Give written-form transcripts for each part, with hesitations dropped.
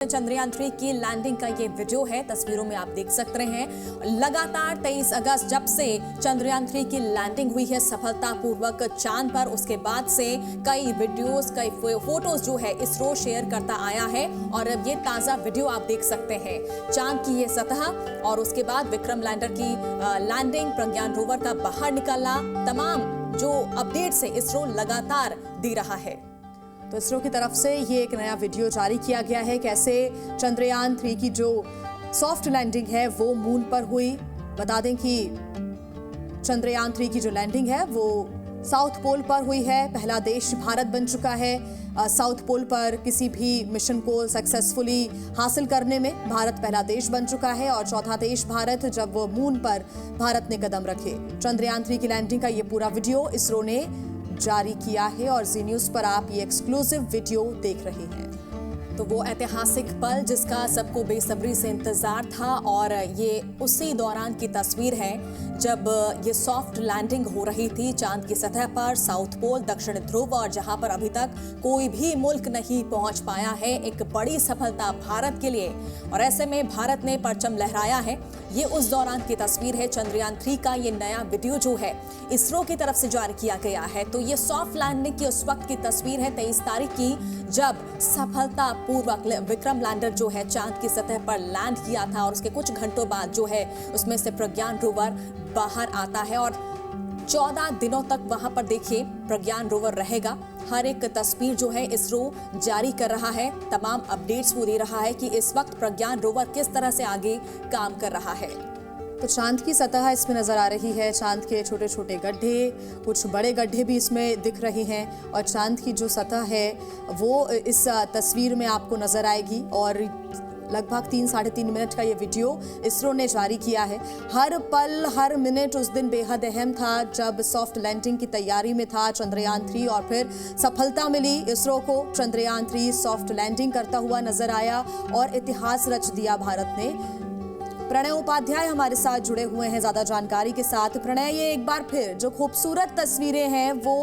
चंद्रयान 3 की लैंडिंग का ये वीडियो है। तस्वीरों में आप देख सकते हैं लगातार 23 अगस्त जब से चंद्रयान 3 की लैंडिंग हुई है सफलतापूर्वक चांद पर, उसके बाद से कई वीडियोस कई फोटोज जो है इसरो शेयर करता आया है। और अब ये ताज़ा वीडियो आप देख सकते हैं चांद की ये सतह और उसके बाद विक्रम लैंडर की लैंडिंग, प्रज्ञान रोवर का बाहर निकलना, तमाम जो अपडेट्स है इसरो लगातार दे रहा है। तो इसरो की तरफ से ये एक नया वीडियो जारी किया गया है, कैसे चंद्रयान 3 की जो सॉफ्ट लैंडिंग है वो मून पर हुई। बता दें कि चंद्रयान 3 की जो लैंडिंग है वो साउथ पोल पर हुई है। पहला देश भारत बन चुका है साउथ पोल पर किसी भी मिशन को सक्सेसफुली हासिल करने में। भारत पहला देश बन चुका है और चौथा देश भारत जब वो मून पर भारत ने कदम रखे। चंद्रयान 3 की लैंडिंग का ये पूरा वीडियो इसरो ने जारी किया है और जी न्यूज़ पर आप ये एक्सक्लूसिव वीडियो देख रहे हैं। तो वो ऐतिहासिक पल जिसका सबको बेसब्री से इंतजार था और ये उसी दौरान की तस्वीर है जब ये सॉफ्ट लैंडिंग हो रही थी चांद की सतह पर, साउथ पोल, दक्षिण ध्रुव, और जहां पर अभी तक कोई भी मुल्क नहीं पहुंच पाया है। एक बड़ी सफलता भारत के लिए और ऐसे में भारत ने परचम लहराया है। ये उस दौरान की तस्वीर है। चंद्रयान 3 का ये नया वीडियो जो है इसरो की तरफ से जारी किया गया है। तो ये सॉफ्ट लैंडिंग की उस वक्त की तस्वीर है 23 तारीख की, जब सफलतापूर्वक विक्रम लैंडर जो है चांद की सतह पर लैंड किया था और उसके कुछ घंटों बाद जो है उसमें से प्रज्ञान रोवर बाहर आता है और 14 दिनों तक वहां पर देखिए प्रज्ञान रोवर रहेगा। हर एक तस्वीर जो है इसरो जारी कर रहा है, तमाम अपडेट्स वो दे रहा है कि इस वक्त प्रज्ञान रोवर किस तरह से आगे काम कर रहा है। तो चांद की सतह इसमें नजर आ रही है, चांद के छोटे छोटे गड्ढे, कुछ बड़े गड्ढे भी इसमें दिख रहे हैं और चांद की जो सतह है वो इस तस्वीर में आपको नजर आएगी। और लगभग 3-3.5 मिनट का ये वीडियो इसरो ने जारी किया है। हर पल हर मिनट उस दिन बेहद अहम था जब सॉफ्ट लैंडिंग की तैयारी में था चंद्रयान 3 और फिर सफलता मिली इसरो को। चंद्रयान 3 सॉफ्ट लैंडिंग करता हुआ नजर आया और इतिहास रच दिया भारत ने। प्रणय उपाध्याय हमारे साथ जुड़े हुए हैं ज्यादा जानकारी के साथ। प्रणय, ये एक बार फिर जो खूबसूरत तस्वीरें हैं वो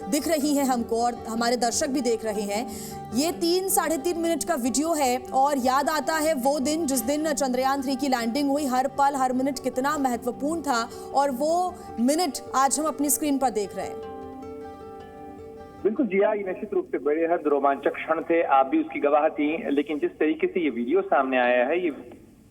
दिख रही हैं हमको और हमारे दर्शक भी देख रहे हैं। ये 3-3.5 मिनट का वीडियो है और याद आता है वो दिन जिस दिन चंद्रयान 3 की लैंडिंग हुई। हर पल हर मिनट कितना महत्वपूर्ण था और वो मिनट आज हम अपनी स्क्रीन पर देख रहे हैं। बिल्कुल जी हाँ, ये निश्चित रूप से बेहद रोमांचक क्षण थे, आप भी उसकी गवाह थी। लेकिन जिस तरीके से ये वीडियो सामने आया है, ये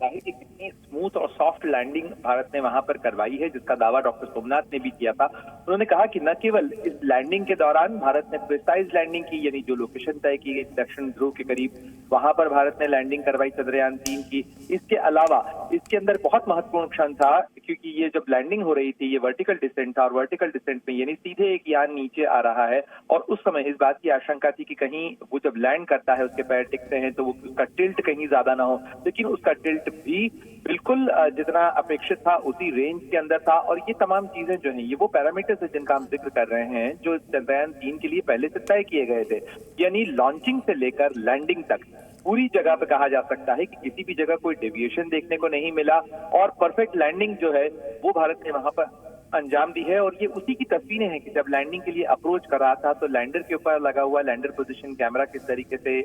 कि कितनी स्मूथ और सॉफ्ट लैंडिंग भारत ने वहां पर करवाई है, जिसका दावा डॉक्टर सोमनाथ ने भी किया था। उन्होंने कहा कि न केवल इस लैंडिंग के दौरान भारत ने प्रिसाइज लैंडिंग की, यानी जो लोकेशन तय की गई दक्षिण ध्रुव के करीब, वहां पर भारत ने लैंडिंग करवाई चंद्रयान 3 की। इसके अलावा इसके अंदर बहुत महत्वपूर्ण क्षण था क्योंकि ये जब लैंडिंग हो रही थी ये वर्टिकल डिसेंट था और वर्टिकल डिसेंट में यानी सीधे एक यान नीचे आ रहा है और उस समय इस बात की आशंका थी कि कहीं वो जब लैंड करता है उसके पैर टिकते हैं तो वो उसका टिल्ट कहीं ज्यादा ना हो, लेकिन उसका टिल्ट भी बिल्कुल जितना अपेक्षित था उसी रेंज के अंदर था। और ये तमाम चीजें जो हैं, ये वो पैरामीटर्स है जिनका हम जिक्र कर रहे हैं जो चंद्रयान 3 के लिए पहले से तय किए गए थे। यानी लॉन्चिंग से लेकर लैंडिंग तक पूरी जगह पे कहा जा सकता है कि किसी भी जगह कोई डेविएशन देखने को नहीं मिला और परफेक्ट लैंडिंग जो है वो भारत ने वहां पर अंजाम दी है। और ये उसी की तस्वीरें हैं कि जब लैंडिंग के लिए अप्रोच कर रहा था तो लैंडर के ऊपर लगा हुआ लैंडर पोजीशन कैमरा किस तरीके से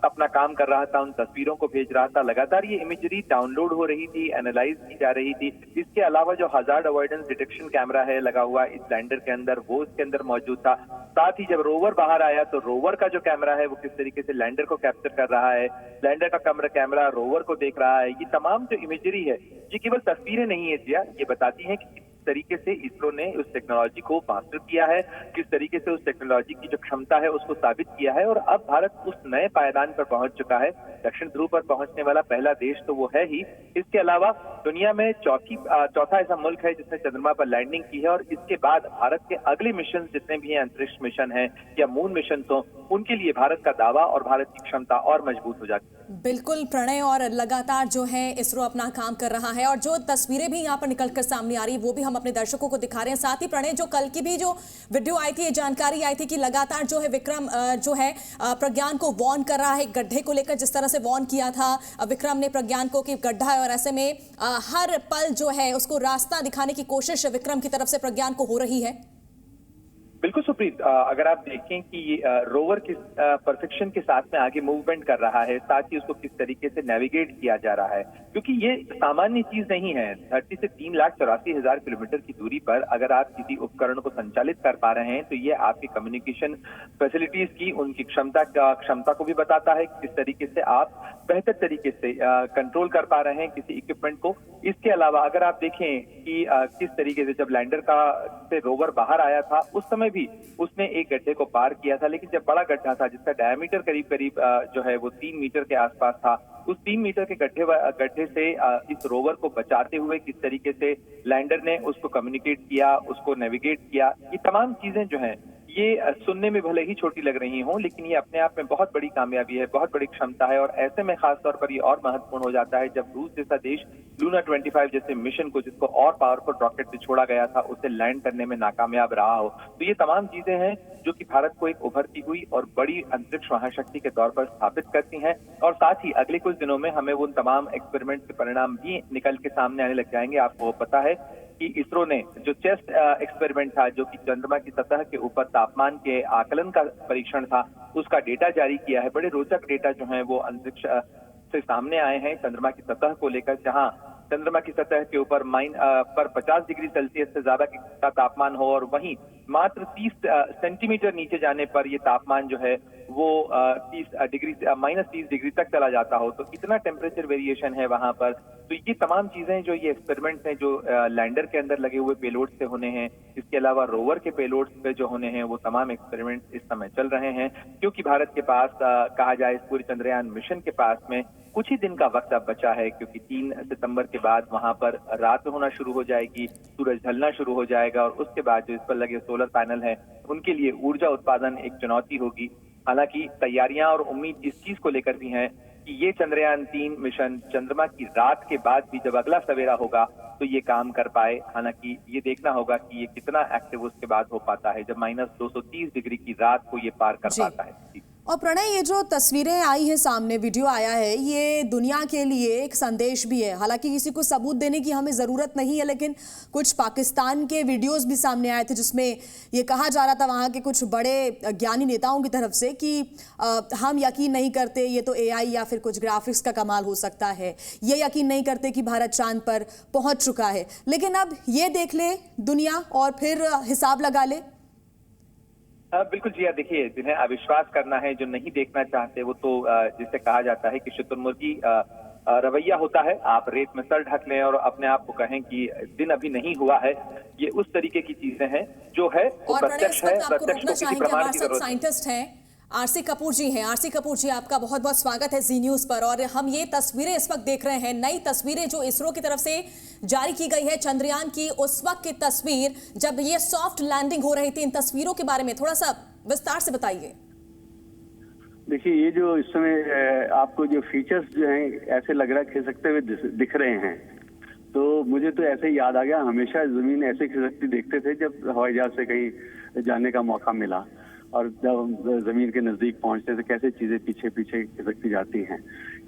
अपना काम कर रहा था, उन तस्वीरों को भेज रहा था। लगातार ये इमेजरी डाउनलोड हो रही थी, एनालाइज की जा रही थी। इसके अलावा जो हजार्ड अवॉइडेंस डिटेक्शन कैमरा है लगा हुआ इस लैंडर के अंदर, वो इसके अंदर मौजूद था। साथ ही जब रोवर बाहर आया तो रोवर का जो कैमरा है वो किस तरीके से लैंडर को कैप्चर कर रहा है, लैंडर का कैमरा रोवर को देख रहा है। ये तमाम जो इमेजरी है ये केवल तस्वीरें नहीं है जिया, ये बताती है कि तरीके से इसरो ने उस टेक्नोलॉजी को मास्टर किया है, किस तरीके से उस टेक्नोलॉजी की जो क्षमता है उसको साबित किया है और अब भारत उस नए पायदान पर पहुंच चुका है। दक्षिण ध्रुव पर पहुंचने वाला पहला देश तो वो है ही, इसके अलावा दुनिया में चौथा ऐसा मुल्क है जिसने चंद्रमा पर लैंडिंग की है। और इसके बाद भारत के अगले मिशन जितने भी हैं, अंतरिक्ष मिशन है या मून मिशन, हो उनके लिए भारत का दावा और भारत की क्षमता और मजबूत हो जाती है। बिल्कुल प्रणय, और लगातार जो है इसरो अपना काम कर रहा है और जो तस्वीरें भी यहाँ पर निकलकर सामने आ रही है वो भी हम अपने दर्शकों को दिखा रहे हैं। साथ ही प्रणय, जो कल की भी जो वीडियो आई थी, ये जानकारी आई थी कि लगातार जो है विक्रम जो है प्रज्ञान को वॉर्न कर रहा है गड्ढे को लेकर, जिस तरह से वॉर्न किया था विक्रम ने प्रज्ञान को कि गड्ढा है, और ऐसे में हर पल जो है उसको रास्ता दिखाने की कोशिश विक्रम की तरफ से प्रज्ञान को हो रही है। बिल्कुल सुप्रीत, अगर आप देखें कि रोवर किस परफेक्शन के साथ में आगे मूवमेंट कर रहा है, साथ ही उसको किस तरीके से नेविगेट किया जा रहा है, क्योंकि ये सामान्य चीज नहीं है। धरती से 3,84,000 किलोमीटर की दूरी पर अगर आप किसी उपकरण को संचालित कर पा रहे हैं तो ये आपकी कम्युनिकेशन फैसिलिटीज की उनकी क्षमता को भी बताता है, किस तरीके से आप बेहतर तरीके से कंट्रोल कर पा रहे हैं किसी इक्विपमेंट को। इसके अलावा अगर आप देखें कि किस तरीके से जब लैंडर का से रोवर बाहर आया था उस समय भी उसने एक गड्ढे को पार किया था, लेकिन जब बड़ा गड्ढा था जिसका डायमीटर करीब करीब जो है वो 3 मीटर के आसपास था, उस 3 मीटर के गड्ढे से इस रोवर को बचाते हुए किस तरीके से लैंडर ने उसको कम्युनिकेट किया, उसको नेविगेट किया, ये तमाम चीजें जो हैं ये सुनने में भले ही छोटी लग रही हों, लेकिन ये अपने आप में बहुत बड़ी कामयाबी है, बहुत बड़ी क्षमता है। और ऐसे में खासतौर पर ये और महत्वपूर्ण हो जाता है जब रूस जैसा देश लूना 25 जैसे मिशन को, जिसको और पावरफुल रॉकेट से छोड़ा गया था, उसे लैंड करने में नाकामयाब रहा हो। तो ये तमाम चीजें हैं जो कि भारत को एक उभरती हुई और बड़ी अंतरिक्ष महाशक्ति के तौर पर स्थापित करती हैं। और साथ ही अगले कुछ दिनों में हमें उन तमाम एक्सपेरिमेंट के परिणाम भी निकल के सामने आने लग जाएंगे। आपको पता है कि इसरो ने जो चेस्ट एक्सपेरिमेंट था, जो कि चंद्रमा की सतह के ऊपर तापमान के आकलन का परीक्षण था, उसका डेटा जारी किया है। बड़े रोचक डेटा जो हैं वो अंतरिक्ष से सामने आए हैं चंद्रमा की सतह को लेकर, जहां चंद्रमा की सतह के ऊपर पर 50 डिग्री सेल्सियस से ज्यादा का तापमान हो और वहीं मात्र 30 सेंटीमीटर नीचे जाने पर ये तापमान जो है वो -30 डिग्री तक चला जाता हो। तो इतना टेम्परेचर वेरिएशन है वहां पर। तो ये तमाम चीजें जो ये एक्सपेरिमेंट्स हैं जो लैंडर के अंदर लगे हुए पेलोड से होने हैं, इसके अलावा रोवर के पेलोड पे जो होने हैं, वो तमाम एक्सपेरिमेंट्स इस समय चल रहे हैं। क्योंकि भारत के पास कहा जाए इस पूरी चंद्रयान मिशन के पास में कुछ ही दिन का वक्त अब बचा है, क्योंकि 3 सितंबर के बाद वहां पर रात होना शुरू हो जाएगी, सूरज ढलना शुरू हो जाएगा और उसके बाद जो इस पर लगे सोलर पैनल हैं उनके लिए ऊर्जा उत्पादन एक चुनौती होगी। हालांकि तैयारियां और उम्मीद इस चीज को लेकर भी हैं कि ये चंद्रयान 3 मिशन चंद्रमा की रात के बाद भी जब अगला सवेरा होगा तो ये काम कर पाए। हालांकि ये देखना होगा कि ये कितना एक्टिव उसके बाद हो पाता है जब -230 डिग्री की रात को ये पार कर पाता है। और प्रणय, ये जो तस्वीरें आई हैं सामने, वीडियो आया है, ये दुनिया के लिए एक संदेश भी है। हालांकि किसी को सबूत देने की हमें ज़रूरत नहीं है, लेकिन कुछ पाकिस्तान के वीडियोस भी सामने आए थे जिसमें ये कहा जा रहा था वहाँ के कुछ बड़े ज्ञानी नेताओं की तरफ से कि हम यकीन नहीं करते, ये तो AI या फिर कुछ ग्राफिक्स का कमाल हो सकता है, ये यकीन नहीं करते कि भारत चांद पर पहुँच चुका है। लेकिन अब ये देख ले दुनिया और फिर हिसाब लगा ले। बिल्कुल जी, देखिए, जिन्हें अविश्वास करना है, जो नहीं देखना चाहते, वो तो जिसे कहा जाता है कि शुतुरमुर्गी रवैया होता है। आप रेत में सर ढक लें और अपने आप को कहें कि दिन अभी नहीं हुआ है, ये उस तरीके की चीजें हैं जो है वो प्रत्यक्ष है। प्रत्यक्ष को किसी प्रमाण की जरूरत नहीं। साइंटिस्ट हैं आरसी कपूर जी हैं। आरसी कपूर जी, आपका बहुत बहुत स्वागत है जी न्यूज पर। और हम ये तस्वीरें इस वक्त देख रहे हैं, नई तस्वीरें जो इसरो की तरफ से जारी की गई है चंद्रयान की, उस वक्त की तस्वीर जब ये सॉफ्ट लैंडिंग हो रही थी। इन तस्वीरों के बारे में थोड़ा सा विस्तार से बताइए। देखिए, ये जो इस समय आपको जो फीचर्स जो हैं ऐसे लग रहा है खिसकते हुए दिख रहे हैं, तो मुझे तो ऐसे ही याद आ गया, हमेशा जमीन ऐसे खिसकती देखते थे जब हवाई जहाज से कहीं जाने का मौका मिला और जब हम जमीन के नजदीक पहुंचते थे कैसे चीजें पीछे पीछे खिसकती जाती हैं।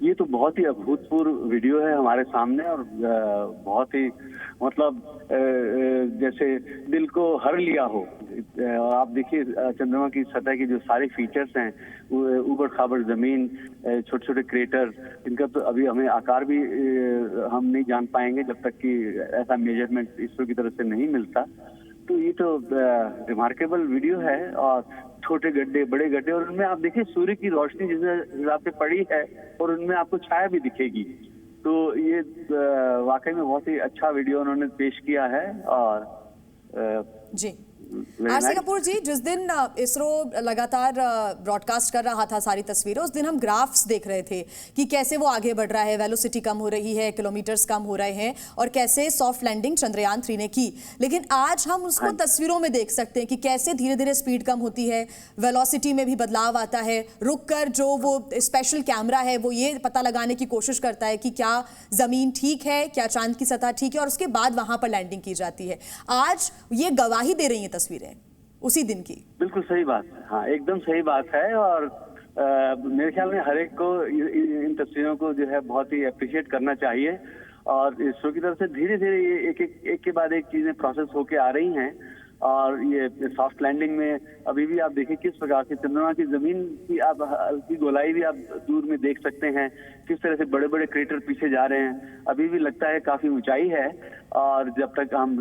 ये तो बहुत ही अभूतपूर्व वीडियो है हमारे सामने और बहुत ही मतलब जैसे दिल को हर लिया हो। आप देखिए चंद्रमा की सतह की जो सारी फीचर्स हैं, ऊबड़ खाबड़ जमीन, छोटे छोटे क्रेटर, इनका तो अभी हमें आकार भी हम नहीं जान पाएंगे जब तक कि ऐसा मेजरमेंट इसरो की तरफ से नहीं मिलता। तो ये तो रिमार्केबल वीडियो है और छोटे गड्ढे, बड़े गड्ढे, और उनमें आप देखिए सूर्य की रोशनी जिस हिसाब से पड़ी है और उनमें आपको छाया भी दिखेगी। तो ये वाकई में बहुत ही अच्छा वीडियो उन्होंने पेश किया है। और जी आरसी कपूर जी, जिस दिन इसरो लगातार ब्रॉडकास्ट कर रहा था सारी तस्वीरें, उस दिन हम ग्राफ्स देख रहे थे कि कैसे वो आगे बढ़ रहा है, वेलोसिटी कम हो रही है, किलोमीटर्स कम हो रहे हैं और कैसे सॉफ्ट लैंडिंग चंद्रयान 3 ने की। लेकिन आज हम उसको तस्वीरों में देख सकते हैं कि कैसे धीरे धीरे स्पीड कम होती है, वेलोसिटी में भी बदलाव आता है। रुक कर जो वो स्पेशल कैमरा है वो ये पता लगाने की कोशिश करता है कि क्या जमीन ठीक है, क्या चांद की सतह ठीक है, और उसके बाद वहां पर लैंडिंग की जाती है। आज ये गवाही दे रही है तस्वीरें उसी दिन की। बिल्कुल सही बात, हाँ एकदम सही बात है। और मेरे ख्याल में हर एक को इन तस्वीरों को जो है बहुत ही अप्रिशिएट करना चाहिए। और इसरो की तरफ से धीरे धीरे ये एक के बाद एक चीजें प्रोसेस होके आ रही हैं और ये सॉफ्ट लैंडिंग में अभी भी आप देखिए किस प्रकार से चंद्रमा की जमीन की आप हल्की गोलाई भी आप दूर में देख सकते हैं, किस तरह से बड़े बड़े क्रेटर पीछे जा रहे हैं। अभी भी लगता है काफी ऊंचाई है, और जब तक हम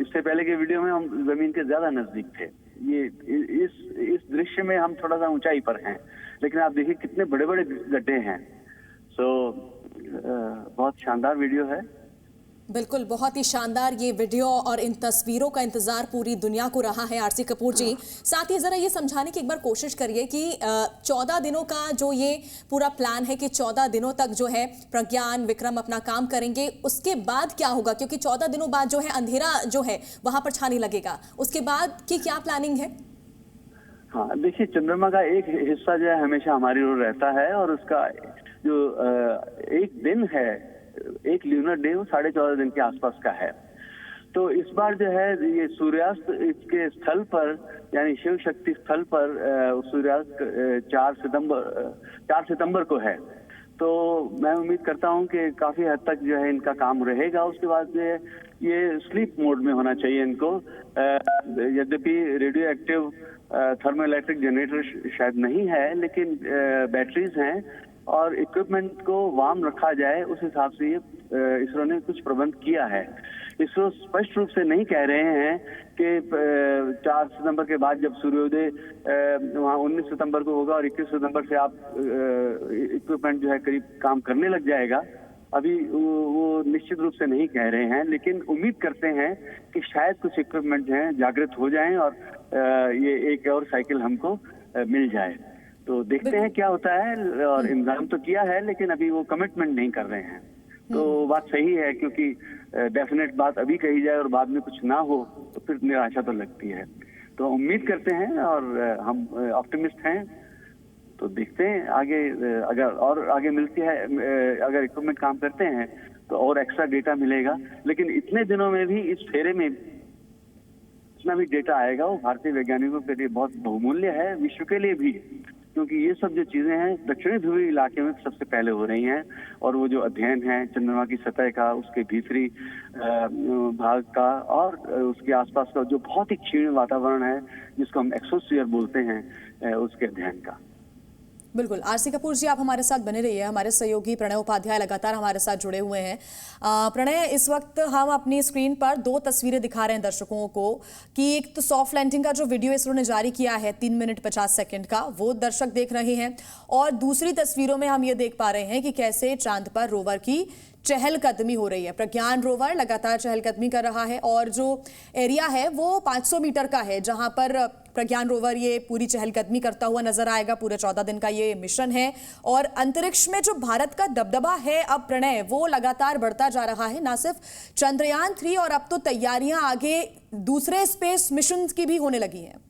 इससे पहले के वीडियो में हम जमीन के ज्यादा नजदीक थे। ये इस दृश्य में हम थोड़ा सा ऊंचाई पर हैं, लेकिन आप देखिए कितने बड़े बड़े गड्ढे हैं। बहुत शानदार वीडियो है। बिल्कुल, बहुत ही शानदार ये वीडियो और इन तस्वीरों का इंतजार पूरी दुनिया को रहा है आरसी कपूर जी। साथ ही जरा ये समझाने की एक बार कोशिश करिए कि 14 दिनों का जो ये पूरा प्लान है कि 14 दिनों तक जो है प्रज्ञान विक्रम अपना काम करेंगे, उसके बाद क्या होगा? क्योंकि 14 दिनों बाद जो है अंधेरा जो है वहां पर छाने लगेगा, उसके बाद की क्या प्लानिंग है? हाँ देखिए, चंद्रमा का एक हिस्सा जो है हमेशा हमारी ओर रहता है, और उसका जो एक दिन है, एक ल्यूनर डे, वो 14.5 दिन के आसपास का है। तो इस बार जो है ये सूर्यास्त इसके स्थल पर, यानी शिव शक्ति स्थल पर सूर्यास्त 4 सितंबर को है। तो मैं उम्मीद करता हूं कि काफी हद तक जो है इनका काम रहेगा। उसके बाद जो है ये स्लीप मोड में होना चाहिए इनको। यद्यपि रेडियो एक्टिव थर्मोइलेक्ट्रिक जनरेटर शायद नहीं है, लेकिन बैटरीज हैं, और इक्विपमेंट को वार्म रखा जाए उस हिसाब से ये इसरो ने कुछ प्रबंध किया है। इसरो स्पष्ट रूप से नहीं कह रहे हैं कि 4 सितंबर के बाद जब सूर्योदय वहाँ 19 सितंबर को होगा और 21 सितंबर से आप इक्विपमेंट जो है करीब काम करने लग जाएगा। अभी वो निश्चित रूप से नहीं कह रहे हैं, लेकिन उम्मीद करते हैं कि शायद कुछ इक्विपमेंट जो है जागृत हो जाएं और ये एक और साइकिल हमको मिल जाए। तो देखते हैं क्या होता है। और इंतजाम तो किया है, लेकिन अभी वो कमिटमेंट नहीं कर रहे हैं। तो बात सही है, क्योंकि डेफिनेट बात अभी कही जाए और बाद में कुछ ना हो तो फिर निराशा तो लगती है। तो उम्मीद करते हैं और हम ऑप्टिमिस्ट हैं। तो देखते हैं आगे, अगर और आगे मिलती है, अगर इक्विपमेंट काम करते हैं तो और एक्स्ट्रा डेटा मिलेगा। लेकिन इतने दिनों में भी इस फेरे में जितना भी डेटा आएगा वो भारतीय वैज्ञानिकों के लिए बहुत बहुमूल्य है, विश्व के लिए भी, क्योंकि ये सब जो चीजें हैं दक्षिणी ध्रुवीय इलाके में सबसे पहले हो रही हैं। और वो जो अध्ययन है चंद्रमा की सतह का, उसके भीतरी भाग का और उसके आसपास का जो बहुत ही क्षीण वातावरण है, जिसको हम एक्सोस्फीयर बोलते हैं, उसके अध्ययन का। बिल्कुल, आरसी कपूर जी आप हमारे साथ बने रहिए। हमारे सहयोगी प्रणय उपाध्याय लगातार हमारे साथ जुड़े हुए हैं। प्रणय, इस वक्त हम अपनी स्क्रीन पर 2 तस्वीरें दिखा रहे हैं दर्शकों को कि एक तो सॉफ्ट लैंडिंग का जो वीडियो इसरो ने जारी किया है 3 मिनट 50 सेकंड का, वो दर्शक देख रहे हैं, और दूसरी तस्वीरों में हम ये देख पा रहे हैं कि कैसे चांद पर रोवर की चहलकदमी हो रही है। प्रज्ञान रोवर लगातार चहलकदमी कर रहा है, और जो एरिया है वो 500 मीटर का है, जहां पर प्रज्ञान रोवर ये पूरी चहलकदमी करता हुआ नजर आएगा। पूरे 14 दिन का ये मिशन है, और अंतरिक्ष में जो भारत का दबदबा है अब प्रणय, वो लगातार बढ़ता जा रहा है। ना सिर्फ चंद्रयान 3, और अब तो तैयारियां आगे दूसरे स्पेस मिशन की भी होने लगी हैं।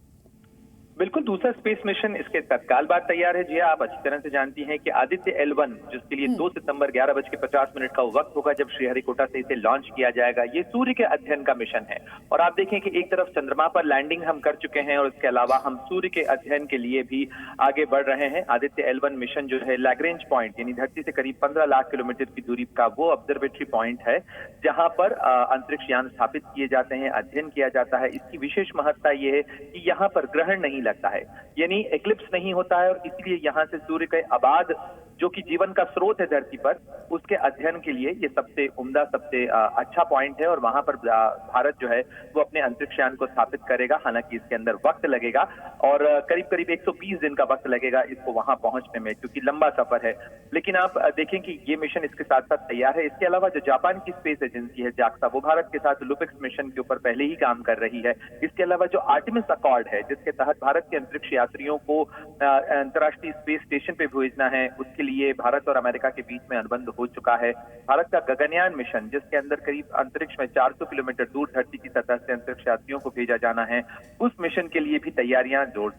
बिल्कुल, दूसरा स्पेस मिशन इसके तत्काल बाद तैयार है। जी आप अच्छी तरह से जानती हैं कि आदित्य L1, जिसके लिए 2 सितंबर 11:50 का वक्त होगा जब श्रीहरिकोटा से इसे लॉन्च किया जाएगा, ये सूर्य के अध्ययन का मिशन है। और आप देखें कि एक तरफ चंद्रमा पर लैंडिंग हम कर चुके हैं, और इसके अलावा हम सूर्य के अध्ययन के लिए भी आगे बढ़ रहे हैं। आदित्य L1 मिशन जो है लैग्रेंज पॉइंट, यानी धरती से करीब 15 लाख किलोमीटर की दूरी का वो ऑब्जर्वेटरी पॉइंट है, जहां पर अंतरिक्ष यान स्थापित किए जाते हैं, अध्ययन किया जाता है। इसकी विशेष महत्ता ये है कि यहाँ पर ग्रहण नहीं लगता है, यानी एक्लिप्स नहीं होता है, और इसलिए यहाँ से सूर्य के आबाद जो कि जीवन का स्रोत है धरती पर, उसके अध्ययन के लिए ये सबसे उम्दा, सबसे अच्छा पॉइंट है। और वहां पर भारत जो है वो अपने अंतरिक्ष यान को स्थापित करेगा। हालांकि इसके अंदर वक्त लगेगा, और करीब करीब 120 दिन का वक्त लगेगा इसको वहां पहुंचने में, क्योंकि लंबा सफर है। लेकिन आप देखें कि ये मिशन इसके साथ साथ तैयार है। इसके अलावा जो जापान की स्पेस एजेंसी है जाक्सा, वो भारत के साथ लुपिक्स मिशन के ऊपर पहले ही काम कर रही है। इसके अलावा जो आर्टेमिस अकॉर्ड है, जिसके तहत भारत के अंतरिक्ष यात्रियों को अंतर्राष्ट्रीय स्पेस स्टेशन पे भेजना है, उसके लिए भारत और अमेरिका के बीच में अनुबंध हो चुका है। भारत का गगनयान मिशन, जिसके अंदर करीब अंतरिक्ष में 400 किलोमीटर दूर धरती की सतह से अंतरिक्ष यात्रियों को भेजा जाना है, उस मिशन के लिए भी तैयारियां जोर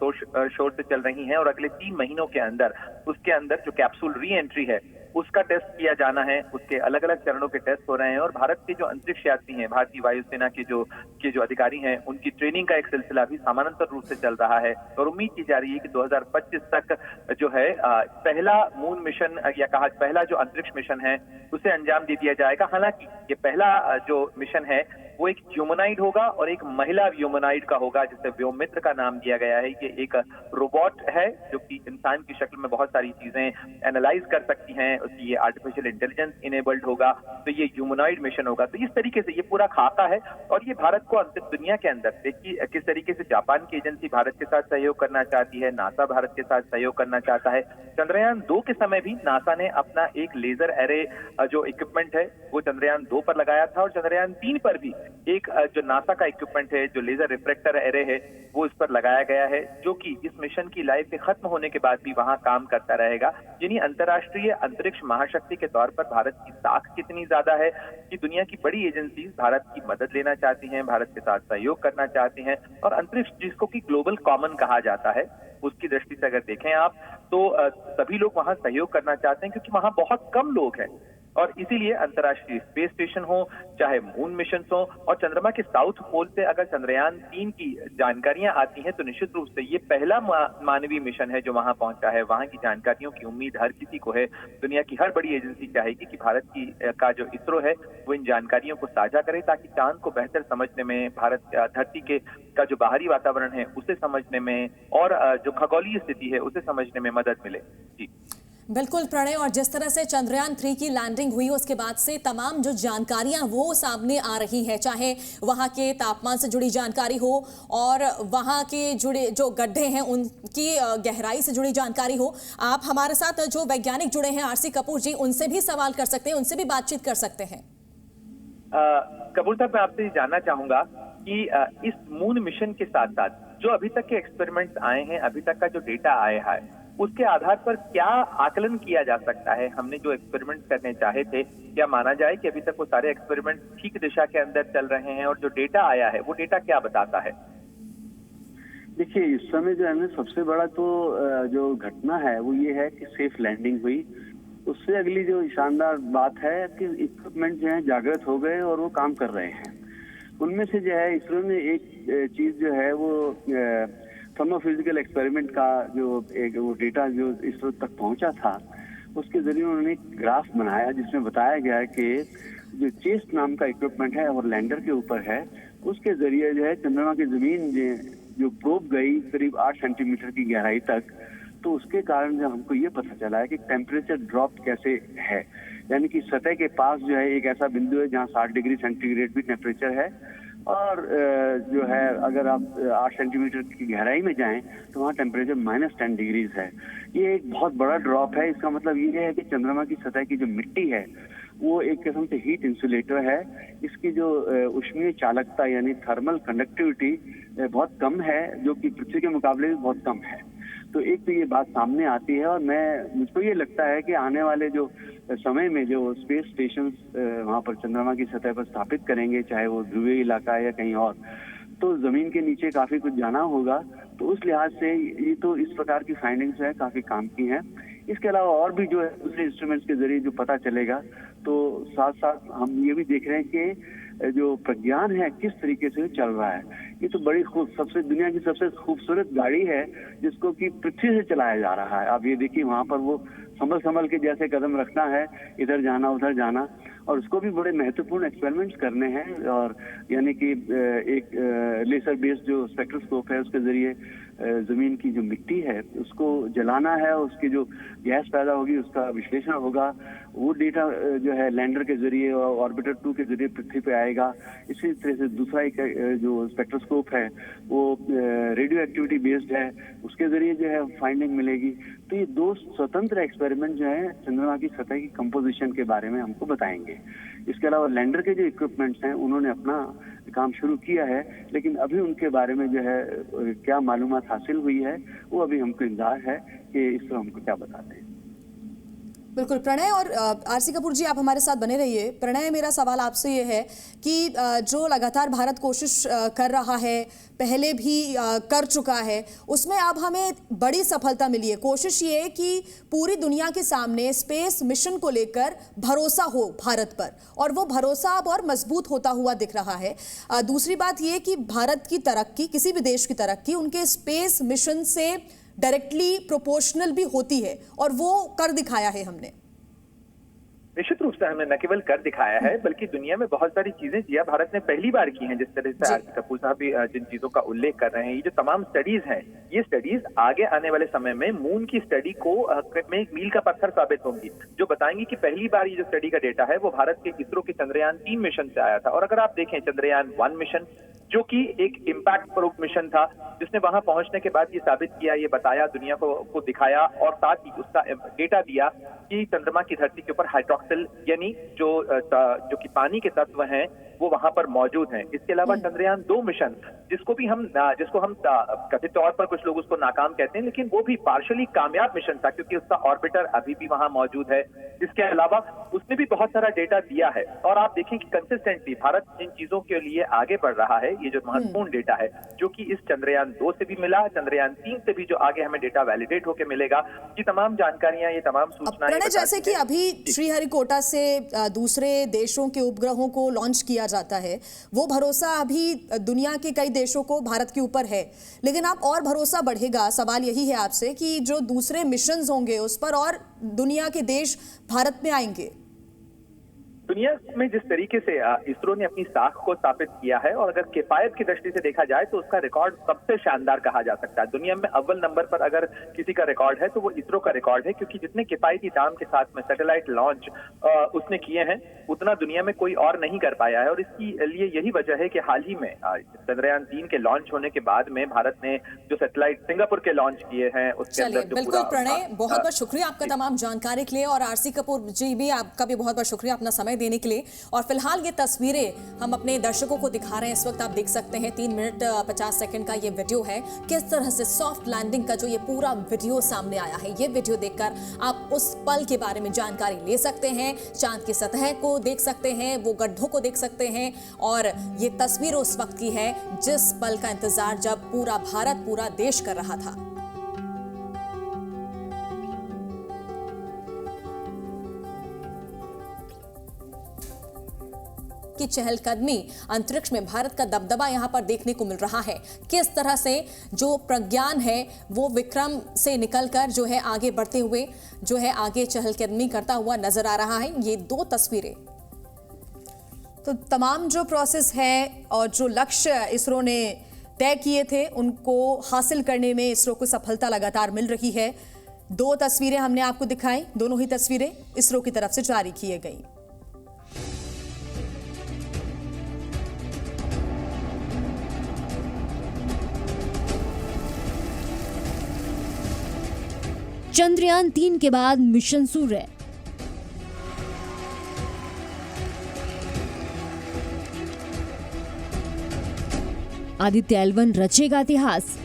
शोर से चल रही हैं। और अगले 3 महीनों के अंदर उसके अंदर जो कैप्सूल री एंट्री है उसका टेस्ट किया जाना है। उसके अलग अलग चरणों के टेस्ट हो रहे हैं, और भारत के जो अंतरिक्ष यात्री हैं, भारतीय वायुसेना के जो अधिकारी हैं, उनकी ट्रेनिंग का एक सिलसिला भी समानांतर रूप से चल रहा है। और उम्मीद की जा रही है कि 2025 तक जो है पहला मून मिशन, या कहा पहला जो अंतरिक्ष मिशन है, उसे अंजाम दे दिया जाएगा। हालांकि ये पहला जो मिशन है वो एक ह्यूमनाइड होगा और एक महिला ह्यूमनाइड का होगा, जिसे व्योममित्र का नाम दिया गया है। ये एक रोबोट है जो कि इंसान की शक्ल में बहुत सारी चीजें एनालाइज कर सकती हैं, उसकी ये आर्टिफिशियल इंटेलिजेंस इनेबल्ड होगा, तो ये ह्यूमनाइड मिशन होगा। तो इस तरीके से ये पूरा खाका है और ये भारत को अंतिम दुनिया के अंदर देखिए किस तरीके से जापान की एजेंसी भारत के साथ सहयोग करना चाहती है, नासा भारत के साथ सहयोग करना चाहता है। चंद्रयान 2 के समय भी नासा ने अपना एक लेजर एरे जो इक्विपमेंट है वो चंद्रयान 2 पर लगाया था और चंद्रयान 3 पर भी एक जो नासा का इक्विपमेंट है, जो लेजर रिफ्लेक्टर एरे है, वो इस पर लगाया गया है, जो कि इस मिशन की लाइफ के खत्म होने के बाद भी वहां काम करता रहेगा। यानी अंतर्राष्ट्रीय अंतरिक्ष महाशक्ति के तौर पर भारत की साख कितनी ज्यादा है कि दुनिया की बड़ी एजेंसी भारत की मदद लेना चाहती हैं, भारत के साथ सहयोग करना चाहती हैं और अंतरिक्ष जिसको कि ग्लोबल कॉमन कहा जाता है, उसकी दृष्टि से अगर देखें आप तो सभी लोग वहां सहयोग करना चाहते हैं क्योंकि वहां बहुत कम लोग हैं और इसीलिए अंतर्राष्ट्रीय स्पेस स्टेशन हो, चाहे मून मिशन हो और चंद्रमा के साउथ पोल से अगर चंद्रयान 3 की जानकारियां आती हैं तो निश्चित रूप से ये पहला मानवीय मिशन है जो वहां पहुंचा है। वहां की जानकारियों की उम्मीद हर किसी को है। दुनिया की हर बड़ी एजेंसी चाहेगी कि भारत की का जो इसरो है वो इन जानकारियों को साझा करे ताकि चांद को बेहतर समझने में, भारत धरती के का जो बाहरी वातावरण है उसे समझने में और जो खगोलीय स्थिति है उसे समझने में मदद मिले। जी बिल्कुल प्रणय, और जिस तरह से चंद्रयान 3 की लैंडिंग हुई उसके बाद से तमाम जो जानकारियां वो सामने आ रही है, चाहे वहां के तापमान से जुड़ी जानकारी हो और वहां के जुड़े जो गड्ढे हैं उनकी गहराई से जुड़ी जानकारी हो। आप हमारे साथ जो वैज्ञानिक जुड़े हैं आरसी कपूर जी, उनसे भी सवाल कर सकते हैं, उनसे भी बातचीत कर सकते हैं। कपूर साहब, मैं आपसे जानना चाहूंगा कि इस मून मिशन के साथ साथ जो अभी तक के एक्सपेरिमेंट्स आए हैं, अभी तक का जो डेटा आया है, उसके आधार पर क्या आकलन किया जा सकता है? हमने जो एक्सपेरिमेंट करने चाहे थे, क्या माना जाए कि अभी तक वो सारे एक्सपेरिमेंट ठीक दिशा के अंदर चल रहे हैं और जो डेटा आया है वो डेटा क्या बताता है? देखिए, इस समय जो है ना सबसे बड़ा तो जो घटना है वो ये है कि सेफ लैंडिंग हुई। उससे अगली जो शानदार बात है कि इक्विपमेंट जो है जागृत हो गए और वो काम कर रहे हैं। उनमें से जो है इसरो ने एक चीज जो है वो थर्मोफिजिकल एक्सपेरिमेंट का जो एक वो डेटा जो इसरो तक पहुंचा था, उसके जरिए उन्होंने एक ग्राफ बनाया जिसमें बताया गया है कि जो चेस्ट नाम का इक्विपमेंट है और लैंडर के ऊपर है, उसके जरिए जो है चंद्रमा की जमीन जो प्रोब गई करीब 8 सेंटीमीटर की गहराई तक, तो उसके कारण जो हमको ये पता चला है कि टेम्परेचर ड्रॉप कैसे है। यानी कि सतह के पास जो है एक ऐसा बिंदु है जहाँ 60 डिग्री सेंटीग्रेड भी टेम्परेचर है और जो है अगर आप 8 सेंटीमीटर की गहराई में जाएं तो वहाँ टेम्परेचर -10 डिग्रीज है। ये एक बहुत बड़ा ड्रॉप है। इसका मतलब ये है कि चंद्रमा की सतह की जो मिट्टी है वो एक किस्म से हीट इंसुलेटर है। इसकी जो ऊष्मीय चालकता यानी थर्मल कंडक्टिविटी बहुत कम है, जो कि पृथ्वी के मुकाबले भी बहुत कम है। तो एक तो ये बात सामने आती है और मुझको ये लगता है कि आने वाले जो समय में जो स्पेस स्टेशन वहाँ पर चंद्रमा की सतह पर स्थापित करेंगे, चाहे वो ध्रुवीय इलाका है या कहीं और, तो जमीन के नीचे काफी कुछ जाना होगा। तो उस लिहाज से ये तो इस प्रकार की फाइंडिंग्स है काफी काम की हैं। इसके अलावा और भी जो है दूसरे इंस्ट्रूमेंट्स के जरिए जो पता चलेगा, तो साथ साथ हम ये भी देख रहे हैं कि जो प्रज्ञान है किस तरीके से चल रहा है। ये तो बड़ी सबसे दुनिया की सबसे खूबसूरत गाड़ी है जिसको कि पृथ्वी से चलाया जा रहा है। आप ये देखिए वहाँ पर वो संभल के जैसे कदम रखना है, इधर जाना उधर जाना, और उसको भी बड़े महत्वपूर्ण एक्सपेरिमेंट्स करने हैं। और यानी कि एक लेजर बेस्ड जो स्पेक्ट्रोस्कोप है उसके जरिए जमीन की जो मिट्टी है उसको जलाना है, उसकी जो गैस पैदा होगी उसका विश्लेषण होगा। वो डेटा जो है लैंडर के जरिए और ऑर्बिटर 2 के जरिए पृथ्वी पे आएगा। इसी तरह से दूसरा एक जो स्पेक्ट्रोस्कोप है वो रेडियो एक्टिविटी बेस्ड है, उसके जरिए जो है फाइंडिंग मिलेगी। तो ये 2 स्वतंत्र एक्सपेरिमेंट जो है चंद्रमा की सतह की कंपोजिशन के बारे में हमको बताएंगे। इसके अलावा लैंडर के जो इक्विपमेंट्स हैं उन्होंने अपना काम शुरू किया है, लेकिन अभी उनके बारे में जो है क्या मालूमात हासिल हुई है वो अभी हमको इंतजार है कि इसरो हमको क्या बताते हैं। बिल्कुल प्रणय, और आरसी कपूर जी आप हमारे साथ बने रहिए। प्रणय, मेरा सवाल आपसे ये है कि जो लगातार भारत कोशिश कर रहा है, पहले भी कर चुका है, उसमें अब हमें बड़ी सफलता मिली है। कोशिश ये है कि पूरी दुनिया के सामने स्पेस मिशन को लेकर भरोसा हो भारत पर, और वो भरोसा अब और मजबूत होता हुआ दिख रहा है। दूसरी बात ये कि भारत की तरक्की, किसी भी देश की तरक्की उनके स्पेस मिशन से डायरेक्टली प्रोपोर्शनल भी होती है, और वो कर दिखाया है हमने। निश्चित रूप से हमने न केवल कर दिखाया है बल्कि दुनिया में बहुत सारी चीजें जिया भारत ने पहली बार की हैं, जिस तरह से आरती कपूर साहब भी जिन चीजों का उल्लेख कर रहे हैं। ये जो तमाम स्टडीज हैं, ये स्टडीज आगे आने वाले समय में मून की स्टडी को में एक मील का पत्थर साबित होंगी, जो बताएंगी कि पहली बार ये जो स्टडी का डेटा है वो भारत के इसरो के चंद्रयान 3 मिशन से आया था। और अगर आप देखें चंद्रयान 1 मिशन, जो कि एक इम्पैक्ट प्रोब मिशन था, जिसने वहां पहुंचने के बाद ये साबित किया, ये बताया, दुनिया को दिखाया और साथ ही उसका डेटा दिया कि चंद्रमा की धरती के ऊपर हाइड्रोक्सिल यानी जो कि पानी के तत्व हैं वो वहां पर मौजूद हैं। इसके अलावा चंद्रयान 2 मिशन, जिसको हम कथित तौर पर कुछ लोग उसको नाकाम कहते हैं, लेकिन वो भी पार्शियली कामयाब मिशन था क्योंकि उसका ऑर्बिटर अभी भी वहां मौजूद है। इसके अलावा उसने भी बहुत सारा डेटा दिया है और आप देखें कि कंसिस्टेंटली भारत इन चीजों के लिए आगे बढ़ रहा है। ये जो महत्वपूर्ण डेटा है जो कि इस चंद्रयान 2 से भी मिला, चंद्रयान 3 से भी जो आगे हमें डेटा वैलिडेट होकर मिलेगा, ये तमाम जानकारियां, ये तमाम सूचनाएं जैसे कि अभी श्रीहरिकोटा से दूसरे देशों के उपग्रहों को लॉन्च किया जाता है, वो भरोसा अभी दुनिया के कई देशों को भारत के ऊपर है, लेकिन अब और भरोसा बढ़ेगा। सवाल यही है आपसे कि जो दूसरे मिशंस होंगे उस पर और दुनिया के देश भारत में आएंगे। दुनिया में जिस तरीके से इसरो ने अपनी साख को स्थापित किया है और अगर किफायत की दृष्टि से देखा जाए तो उसका रिकॉर्ड सबसे शानदार कहा जा सकता है। दुनिया में अव्वल नंबर पर अगर किसी का रिकॉर्ड है तो वो इसरो का रिकॉर्ड है, क्योंकि जितने किफायती दाम के साथ में सैटेलाइट लॉन्च उसने किए हैं उतना दुनिया में कोई और नहीं कर पाया है। और इसकी लिए यही वजह है कि हाल ही में चंद्रयान 3 के लॉन्च होने के बाद में भारत ने जो सैटेलाइट सिंगापुर के लॉन्च किए हैं उसके अंदर बिल्कुल प्रणय, बहुत बहुत शुक्रिया आपका तमाम जानकारी के लिए, और आरसी कपूर जी भी आपका भी बहुत बहुत शुक्रिया अपना समय देने के लिए। और फिलहाल ये तस्वीरें हम अपने दर्शकों को दिखा रहे हैं। इस वक्त आप देख सकते हैं 3 मिनट 50 सेकंड का ये वीडियो है, किस तरह से सॉफ्ट लैंडिंग का जो ये पूरा वीडियो सामने आया है। ये वीडियो देखकर आप उस पल के बारे में जानकारी ले सकते हैं, चांद की सतह को देख सकते हैं, वो गड्ढों को देख सकते हैं, और ये तस्वीर उस वक्त की है जिस पल का इंतजार जब पूरा भारत, पूरा देश कर रहा था। की चहलकदमी, अंतरिक्ष में भारत का दबदबा यहां पर देखने को मिल रहा है। किस तरह से जो प्रज्ञान है वो विक्रम से निकलकर जो है आगे बढ़ते हुए जो है आगे चहलकदमी करता हुआ नजर आ रहा है। ये 2 तस्वीरें, तो तमाम जो प्रोसेस है और जो लक्ष्य इसरो ने तय किए थे उनको हासिल करने में इसरो को सफलता लगातार मिल रही है। 2 तस्वीरें हमने आपको दिखाई, दोनों ही तस्वीरें इसरो की तरफ से जारी की गई। चंद्रयान 3 के बाद मिशन सूर्य। आदित्य L1 रचेगा इतिहास।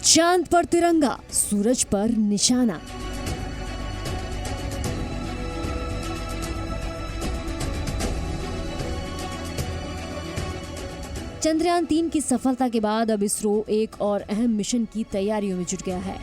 चांद पर तिरंगा, सूरज पर निशाना। चंद्रयान 3 की सफलता के बाद अब इसरो एक और अहम मिशन की तैयारियों में जुट गया है।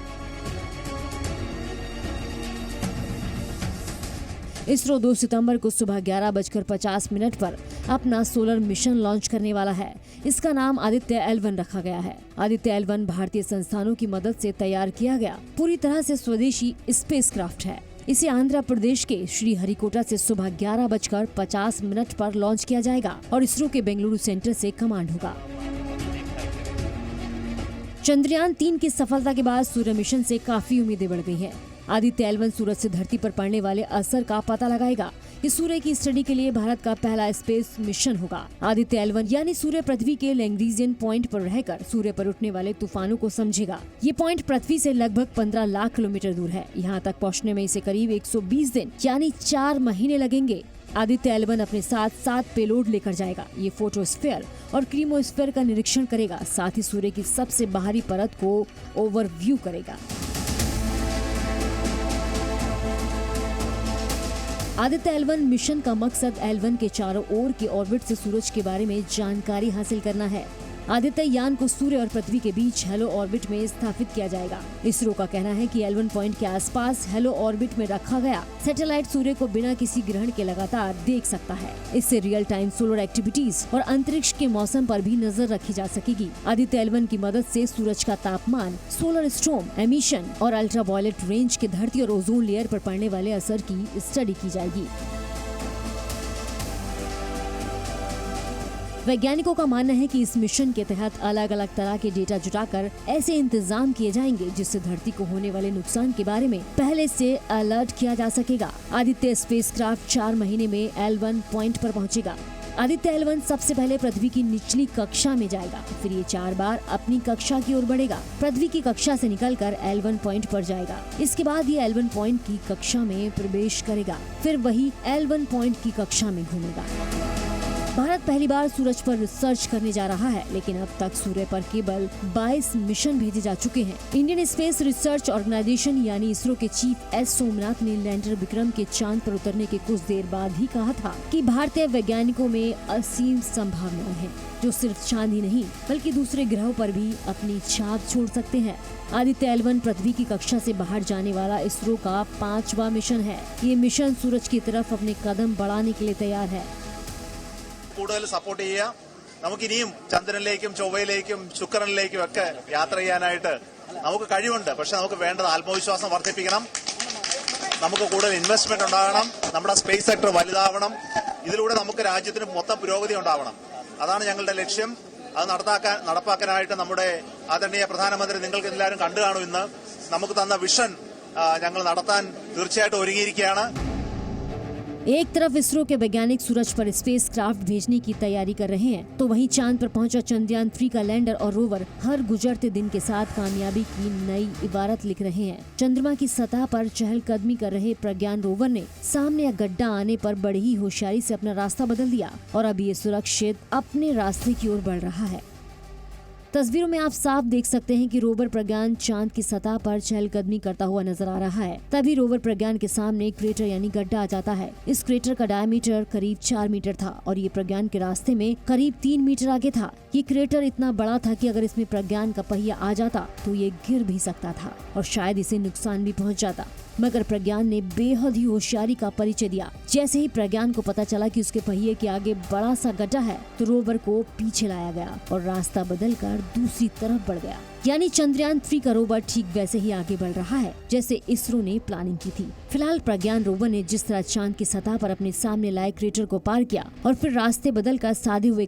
इसरो 2 सितंबर को सुबह 11:50 पर अपना सोलर मिशन लॉन्च करने वाला है। इसका नाम आदित्य L1 रखा गया है। आदित्य L1 भारतीय संस्थानों की मदद से तैयार किया गया पूरी तरह से स्वदेशी स्पेसक्राफ्ट है। इसे आंध्र प्रदेश के श्रीहरिकोटा से सुबह 11:50 पर लॉन्च किया जाएगा और इसरो के बेंगलुरु सेंटर से कमांड होगा। चंद्रयान 3 की सफलता के बाद सूर्य मिशन से काफी उम्मीदें बढ़ गई हैं। आदित्य L1 सूरज से धरती पर पड़ने वाले असर का पता लगाएगा। इस सूर्य की स्टडी के लिए भारत का पहला स्पेस मिशन होगा। आदित्य L1 यानी सूर्य पृथ्वी के लैग्रेंजियन पॉइंट पर रहकर सूर्य पर उठने वाले तूफानों को समझेगा। ये पॉइंट पृथ्वी से लगभग 15 लाख किलोमीटर दूर है। यहाँ तक पहुँचने में इसे करीब 120 दिन यानी 4 महीने लगेंगे। आदित्य L1 अपने साथ 7 पेलोड लेकर जाएगा। ये फोटोस्फीयर और क्रीमोस्फीयर का निरीक्षण करेगा, साथ ही सूर्य की सबसे बाहरी परत को ओवरव्यू करेगा। आदित्य L1 मिशन का मकसद L1 के चारों ओर के ऑर्बिट से सूरज के बारे में जानकारी हासिल करना है। आदित्य यान को सूर्य और पृथ्वी के बीच हेलो ऑर्बिट में स्थापित किया जाएगा। इसरो का कहना है कि L1 पॉइंट के आसपास हेलो ऑर्बिट में रखा गया सैटेलाइट सूर्य को बिना किसी ग्रहण के लगातार देख सकता है। इससे रियल टाइम सोलर एक्टिविटीज और अंतरिक्ष के मौसम पर भी नजर रखी जा सकेगी। आदित्य L1 की मदद से सूरज का तापमान, सोलर स्टॉर्म, एमिशन और अल्ट्रावायलेट रेंज के धरती और ओजोन लेयर पर पड़ने वाले असर की स्टडी की जाएगी। वैज्ञानिकों का मानना है कि इस मिशन के तहत अलग अलग तरह के डेटा जुटाकर ऐसे इंतजाम किए जाएंगे जिससे धरती को होने वाले नुकसान के बारे में पहले से अलर्ट किया जा सकेगा। आदित्य स्पेसक्राफ्ट 4 महीने में L1 पॉइंट पर पहुंचेगा। आदित्य L1 सबसे पहले पृथ्वी की निचली कक्षा में जाएगा, फिर ये 4 बार अपनी कक्षा की ओर बढ़ेगा। पृथ्वी की कक्षा से निकलकर L1 पॉइंट पर जाएगा। इसके बाद ये L1 पॉइंट की कक्षा में प्रवेश करेगा, फिर वही L1 पॉइंट की कक्षा में घूमेगा। भारत पहली बार सूरज पर रिसर्च करने जा रहा है, लेकिन अब तक सूर्य पर केवल 22 मिशन भेजे जा चुके हैं। इंडियन स्पेस रिसर्च ऑर्गेनाइजेशन यानी इसरो के चीफ एस सोमनाथ ने लैंडर विक्रम के चांद पर उतरने के कुछ देर बाद ही कहा था कि भारतीय वैज्ञानिकों में असीम संभावनाएं हैं, जो सिर्फ चांद ही नहीं बल्कि दूसरे ग्रहों पर भी अपनी छाप छोड़ सकते हैं। आदित्य L1 पृथ्वी की कक्षा से बाहर जाने वाला इसरो का 5वां मिशन है। ये मिशन सूरज की तरफ अपने कदम बढ़ाने के लिए तैयार है। കൂടുതൽ സപ്പോർട്ട് ചെയ്യുക. നമുക്കിനിയും ചന്ദ്രനിലേക്കും ചൊവ്വയിലേക്കും ശുക്രനിലേക്കും ഒക്കെ യാത്ര ചെയ്യാനായിട്ട് നമുക്ക് കഴിവുണ്ട്. പക്ഷെ നമുക്ക് വേണ്ടത് ആത്മവിശ്വാസം വർദ്ധിപ്പിക്കണം. നമുക്ക് കൂടുതൽ ഇൻവെസ്റ്റ്മെന്റ് ഉണ്ടാകണം. നമ്മുടെ സ്പേസ് സെക്ടർ വലുതാവണം. ഇതിലൂടെ നമുക്ക് രാജ്യത്തിന് മൊത്തം പുരോഗതി ഉണ്ടാവണം. അതാണ് ഞങ്ങളുടെ ലക്ഷ്യം. അത് നടപ്പാക്കാനായിട്ട് നമ്മുടെ ആദരണീയ പ്രധാനമന്ത്രി നിങ്ങൾക്ക് എല്ലാവരും കണ്ടു കാണും. ഇന്ന് നമുക്ക് തന്ന വിഷൻ ഞങ്ങൾ നടത്താൻ തീർച്ചയായിട്ടും ഒരുങ്ങിയിരിക്കുകയാണ്. एक तरफ इसरो के वैज्ञानिक सूरज पर स्पेस क्राफ्ट भेजने की तैयारी कर रहे हैं, तो वहीं चांद पर पहुंचा चंद्रयान 3 का लैंडर और रोवर हर गुजरते दिन के साथ कामयाबी की नई इबारत लिख रहे हैं। चंद्रमा की सतह पर चहलकदमी कर रहे प्रज्ञान रोवर ने सामने गड्ढा आने पर बड़ी ही होशियारी से अपना रास्ता बदल दिया और अब ये सुरक्षित अपने रास्ते की ओर बढ़ रहा है। तस्वीरों में आप साफ देख सकते हैं कि रोवर प्रज्ञान चांद की सतह पर चहलकदमी करता हुआ नजर आ रहा है। तभी रोवर प्रज्ञान के सामने एक क्रेटर यानी गड्ढा आ जाता है। इस क्रेटर का डायमीटर करीब 4 मीटर था और ये प्रज्ञान के रास्ते में करीब 3 मीटर आगे था। ये क्रेटर इतना बड़ा था कि अगर इसमें प्रज्ञान का पहिया आ जाता तो ये गिर भी सकता था और शायद इसे नुकसान भी पहुंच जाता, मगर प्रज्ञान ने बेहद ही होशियारी का परिचय दिया। जैसे ही प्रज्ञान को पता चला कि उसके पहिए के आगे बड़ा सा गड्ढा है, तो रोवर को पीछे लाया गया और रास्ता बदलकर दूसरी तरफ बढ़ गया। यानी चंद्रयान 3 का रोवर ठीक वैसे ही आगे बढ़ रहा है जैसे इसरो ने प्लानिंग की थी। फिलहाल प्रज्ञान रोवर ने जिस तरह चांद की सतह पर अपने सामने लाए क्रेटर को पार किया और फिर रास्ते बदलकर साधे हुए